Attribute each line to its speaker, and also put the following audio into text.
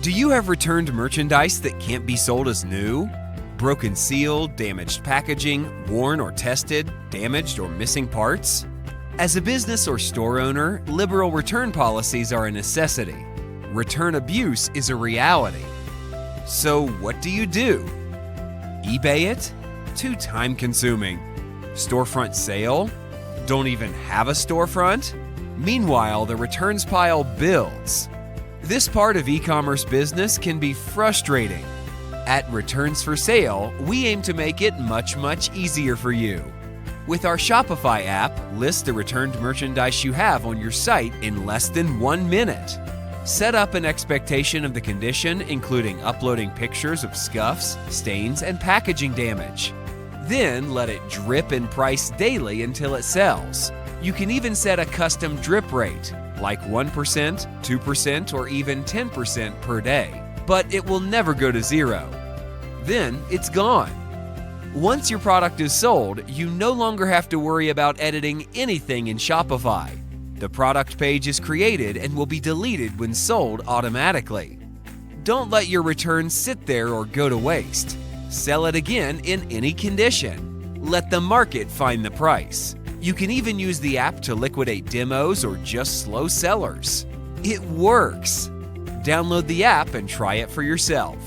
Speaker 1: Do you have returned merchandise that can't be sold as new? Broken seal, damaged packaging, worn or tested, damaged or missing parts? As a business or store owner, liberal return policies are a necessity. Return abuse is a reality. So what do? eBay it? Too time-consuming. Storefront sale? Don't even have a storefront? Meanwhile, the returns pile builds. This part of e-commerce business can be frustrating. At Returns for Sale, we aim to make it much easier for you. With our Shopify app, list the returned merchandise you have on your site in less than 1 minute. Set up an expectation of the condition, including uploading pictures of scuffs, stains, and packaging damage. Then let it drip in price daily until it sells. You can even set a custom drip rate, like 1%, 2%, or even 10% per day, but it will never go to zero. Then it's gone. Once your product is sold, you no longer have to worry about editing anything in Shopify. The product page is created and will be deleted when sold automatically. Don't let your return sit there or go to waste. Sell it again in any condition. Let the market find the price. You can even use the app to liquidate demos or just slow sellers. It works! Download the app and try it for yourself.